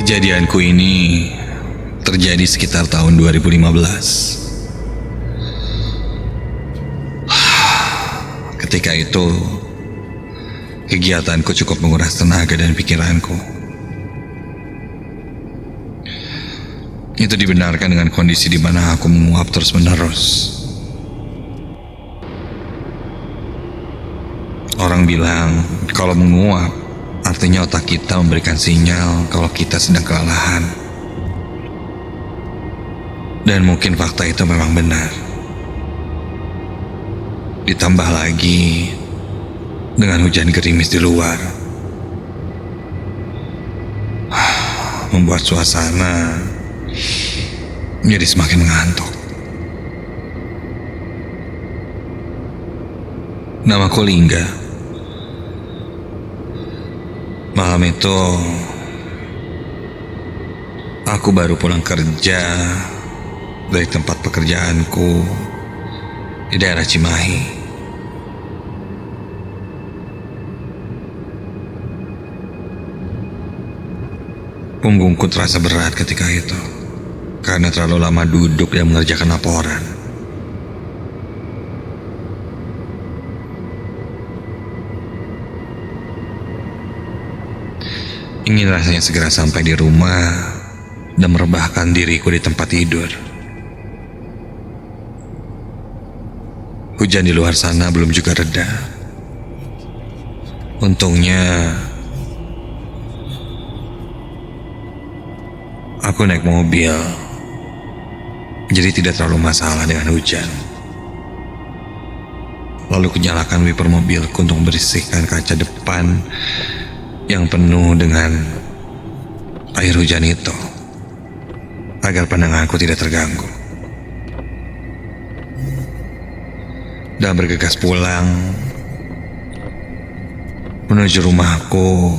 Kejadianku ini terjadi sekitar tahun 2015. Ketika itu, kegiatanku cukup menguras tenaga dan pikiranku. Itu dibenarkan dengan kondisi di mana aku menguap terus-menerus. Orang bilang kalau menguap artinya otak kita memberikan sinyal kalau kita sedang kelelahan. Dan mungkin fakta itu memang benar. Ditambah lagi dengan hujan gerimis di luar, membuat suasana menjadi semakin mengantuk. Namaku Lingga. Malam itu aku baru pulang kerja dari tempat pekerjaanku di daerah Cimahi. Punggungku terasa berat ketika itu karena terlalu lama duduk dan mengerjakan laporan. Ingin rasanya segera sampai di rumah dan merebahkan diriku di tempat tidur. Hujan di luar sana belum juga reda. Untungnya aku naik mobil, jadi tidak terlalu masalah dengan hujan. Lalu kunyalakan wiper mobilku untuk membersihkan kaca depan yang penuh dengan air hujan itu, agar pandanganku tidak terganggu. Dan bergegas pulang menuju rumahku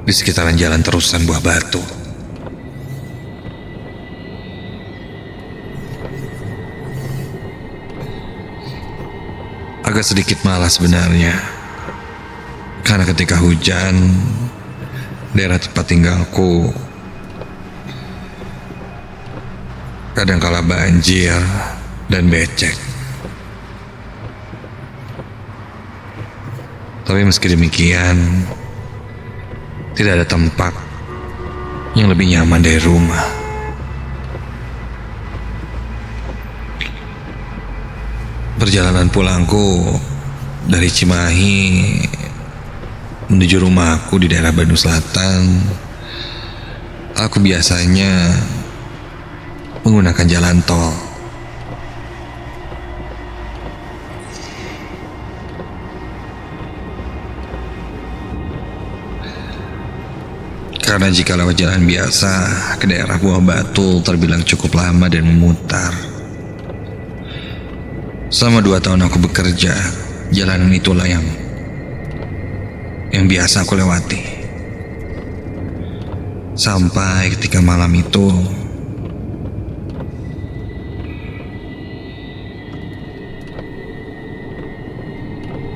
di sekitaran jalan terusan Buah Batu. Agak sedikit malas sebenarnya, karena ketika hujan, daerah tempat tinggalku kadangkala banjir dan becek. Tapi meski demikian, tidak ada tempat yang lebih nyaman dari rumah. Perjalanan pulangku dari Cimahi menuju rumahku di daerah Bandung Selatan, aku biasanya menggunakan jalan tol. Karena jika lewat jalan biasa ke daerah Buah Batu terbilang cukup lama dan memutar. Selama 2 tahun aku bekerja, jalanan itulah yang biasa aku lewati. Sampai ketika malam itu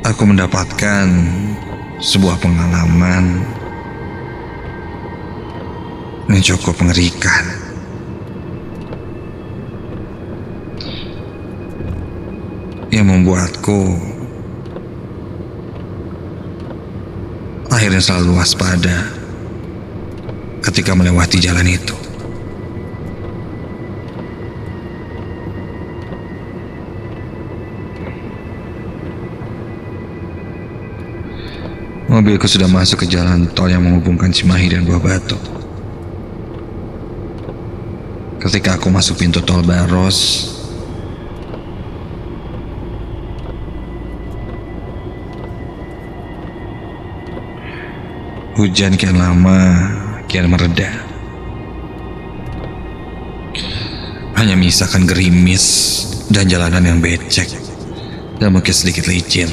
aku mendapatkan sebuah pengalaman yang cukup mengerikan. Yang membuatku akhirnya selalu waspada ketika melewati jalan itu. Mobilku sudah masuk ke jalan tol yang menghubungkan Cimahi dan Buah Batu. Ketika aku masuk pintu tol Baros, hujan kian lama kian mereda. Hanya menyisakan gerimis dan jalanan yang becek dan mungkin sedikit licin.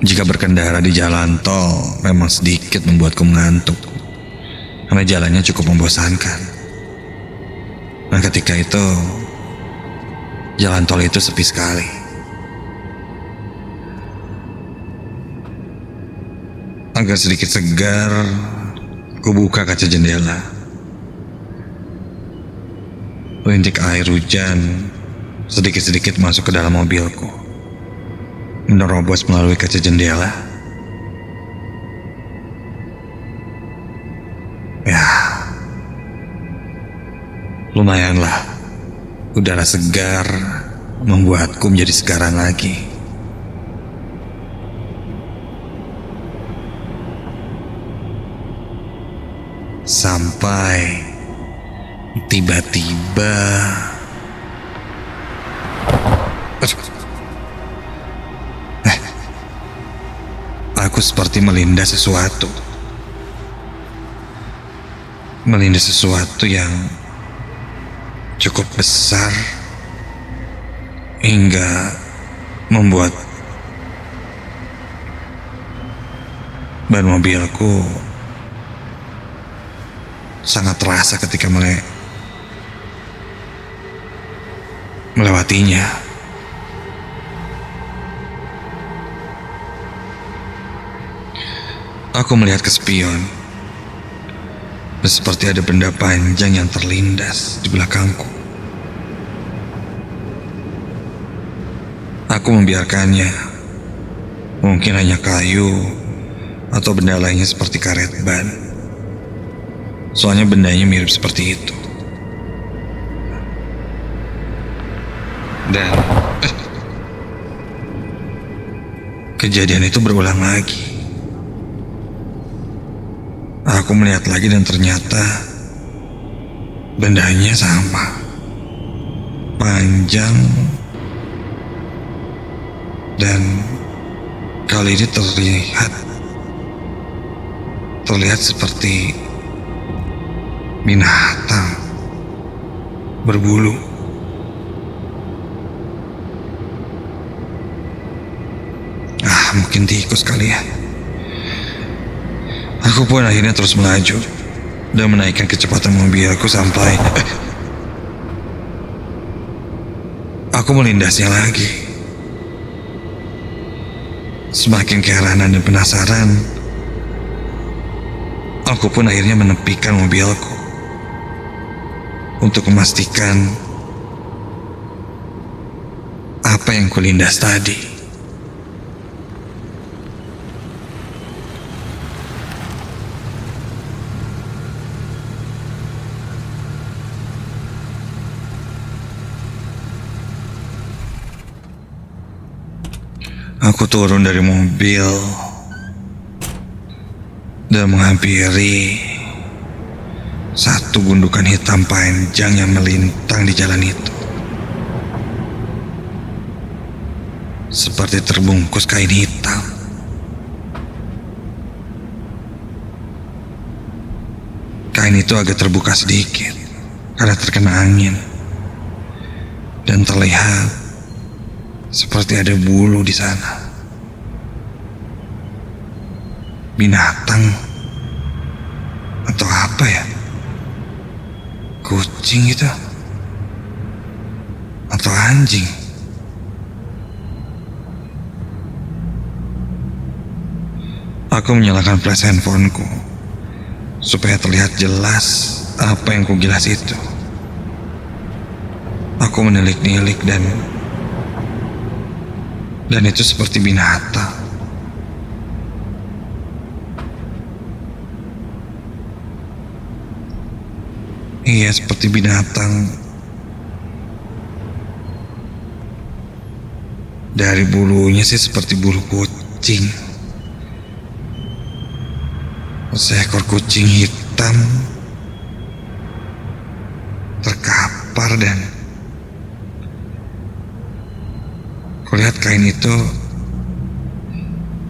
Jika berkendara di jalan tol memang sedikit membuatku mengantuk, karena jalannya cukup membosankan. Nah, ketika itu jalan tol itu sepi sekali. Agak sedikit segar, kubuka kaca jendela. Rintik air hujan sedikit-sedikit masuk ke dalam mobilku, menerobos melalui kaca jendela. Ya, lumayanlah. Udara segar membuatku menjadi segaran lagi. Sampai tiba-tiba aku seperti melindas sesuatu. Melindas sesuatu yang cukup besar hingga membuat ban mobilku sangat terasa ketika melewatinya. Aku melihat ke spion, dan seperti ada benda panjang yang terlindas di belakangku. Aku membiarkannya. Mungkin hanya kayu atau benda lainnya seperti karet ban. Soalnya bendanya mirip seperti itu. Dan kejadian itu berulang lagi. Aku melihat lagi dan ternyata bendanya sama. Panjang. Dan kali ini terlihat seperti binatang berbulu. Mungkin tikus kali ya. Aku pun akhirnya terus melaju dan menaikkan kecepatan mobilku sampai aku melindasnya lagi. Semakin keheranan dan penasaran, aku pun akhirnya menepikan mobilku untuk memastikan apa yang kulindas tadi. Aku turun dari mobil dan menghampiri satu gundukan hitam panjang yang melintang di jalan itu. Seperti terbungkus kain hitam. Kain itu agak terbuka sedikit karena terkena angin. Dan terlihat seperti ada bulu di sana. Binatang atau apa ya? Kucing gitu atau anjing? Aku menyalakan flash handphoneku supaya terlihat jelas apa yang kugilas itu. Aku menilik-nilik dan itu seperti binatang. Iya, seperti binatang. Dari bulunya sih seperti bulu kucing. Seekor kucing hitam terkapar dan kulihat kain itu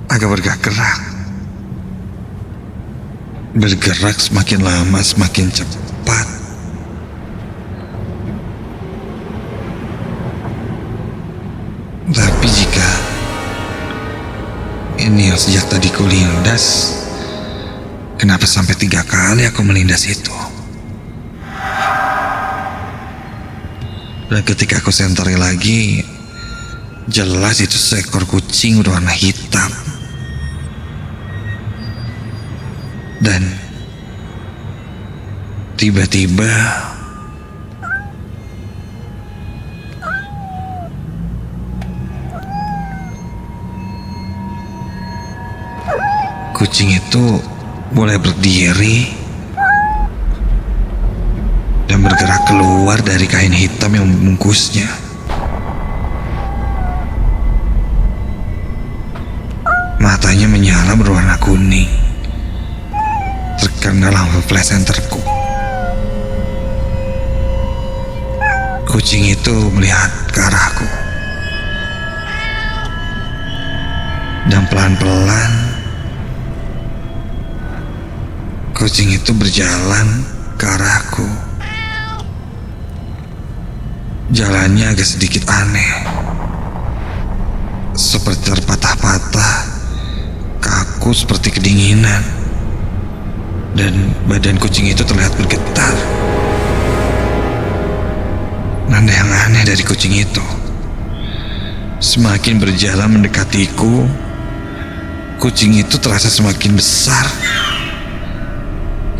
agak bergerak. Bergerak semakin lama semakin cepat. Tapi jika ini yang sejak tadi kulindas, kenapa sampai 3 kali aku melindas itu? Dan ketika aku sentari lagi, jelas itu seekor kucing berwarna hitam. Dan tiba-tiba kucing itu mulai berdiri dan bergerak keluar dari kain hitam yang membungkusnya. Matanya menyala berwarna kuning, terkena lampu flash senterku. Kucing itu melihat ke arahku, dan pelan-pelan kucing itu berjalan ke arahku. Jalannya agak sedikit aneh, seperti terpatah-patah, kaku seperti kedinginan, dan badan kucing itu terlihat bergetar. Nada yang aneh dari kucing itu. Semakin berjalan mendekatiku, kucing itu terasa semakin besar,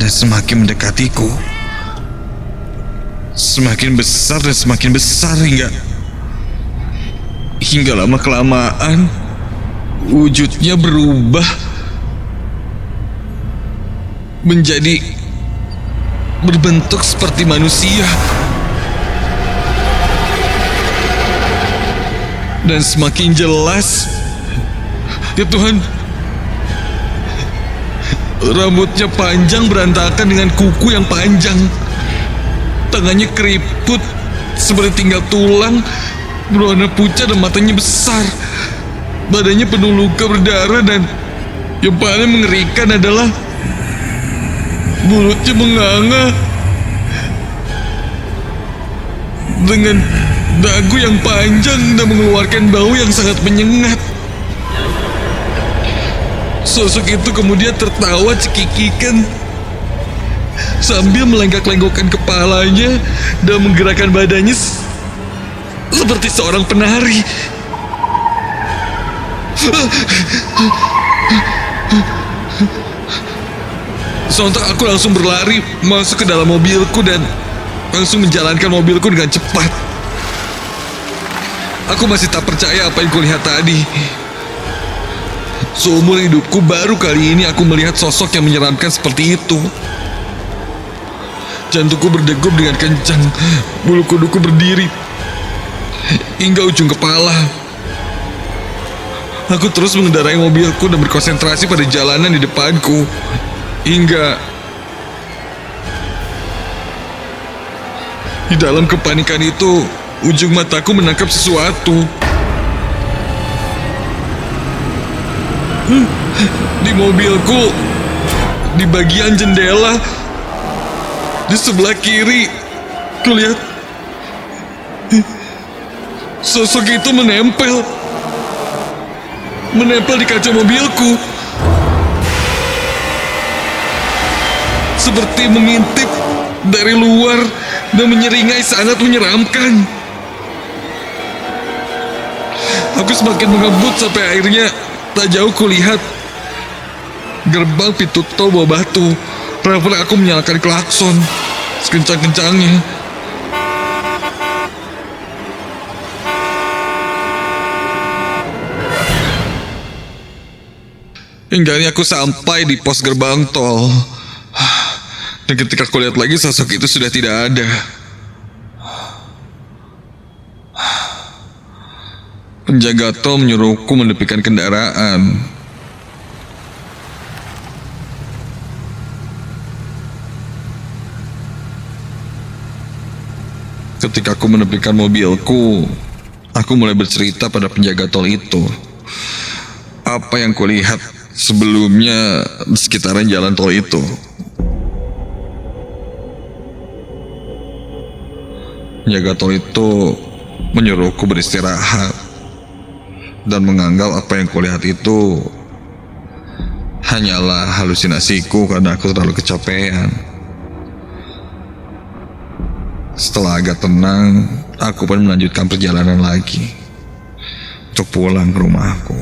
dan semakin mendekatiku, semakin besar dan semakin besar hingga lama-kelamaan wujudnya berubah menjadi berbentuk seperti manusia. Dan semakin jelas, ya Tuhan, rambutnya panjang berantakan dengan kuku yang panjang. Tangannya keriput seperti tinggal tulang, berwarna pucat dan matanya besar. Badannya penuh luka berdarah, dan yang paling mengerikan adalah mulutnya menganga dengan dagu yang panjang dan mengeluarkan bau yang sangat menyengat. Sosok itu kemudian tertawa cekikikan sambil melenggak-lenggokkan kepalanya dan menggerakkan badannya seperti seorang penari. Sontak aku langsung berlari masuk ke dalam mobilku dan langsung menjalankan mobilku dengan cepat. Aku masih tak percaya apa yang kulihat tadi. Seumur hidupku baru kali ini aku melihat sosok yang menyeramkan seperti itu. Jantungku berdegup dengan kencang, bulu kuduku berdiri hingga ujung kepala. Aku terus mengendarai mobilku dan berkonsentrasi pada jalanan di depanku hingga di dalam kepanikan itu ujung mataku menangkap sesuatu. Di mobilku, di bagian jendela, di sebelah kiri, kulihat sosok itu menempel di kaca mobilku, seperti mengintip dari luar dan menyeringai sangat menyeramkan. Aku semakin mengebut sampai akhirnya tak jauh kulihat gerbang pintu tol bawa batu. Lalu aku menyalakan klakson sekencang-kencangnya. Hingga akhirnya aku sampai di pos gerbang tol. Dan ketika aku lihat lagi, sosok itu sudah tidak ada. Penjaga tol menyuruhku menepikan kendaraan. Ketika aku menepikan mobilku, aku mulai bercerita pada penjaga tol itu apa yang kulihat sebelumnya di sekitaran jalan tol itu. Penjaga tol itu menyuruhku beristirahat dan menganggap apa yang kulihat itu hanyalah halusinasiku karena aku terlalu kecapean. Setelah agak tenang, aku pun melanjutkan perjalanan lagi untuk pulang ke rumahku.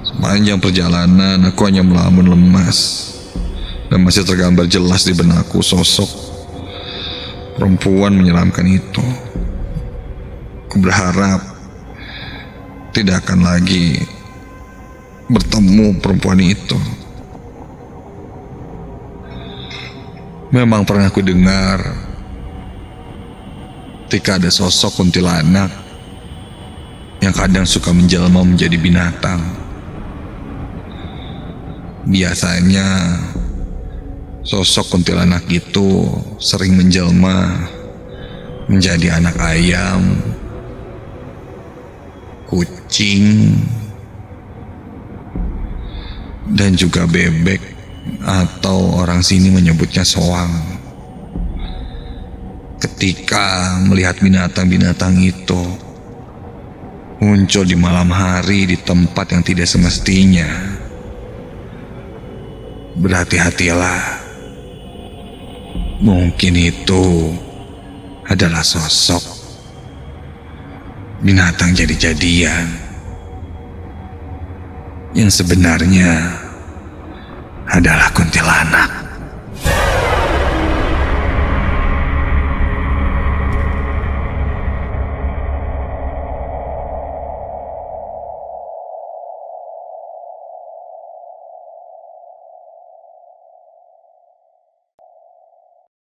Sepanjang perjalanan aku hanya melamun lemas, dan masih tergambar jelas di benakku sosok perempuan menyeramkan itu. Aku berharap tidak akan lagi bertemu perempuan itu. Memang pernah aku dengar ketika ada sosok kuntilanak yang kadang suka menjelma menjadi binatang. Biasanya sosok kuntilanak itu sering menjelma menjadi anak ayam, kucing, dan juga bebek, atau orang sini menyebutnya soang. Ketika melihat binatang-binatang itu muncul di malam hari di tempat yang tidak semestinya, berhati-hatilah. Mungkin itu adalah sosok binatang jadi-jadian yang sebenarnya adalah kuntilanak.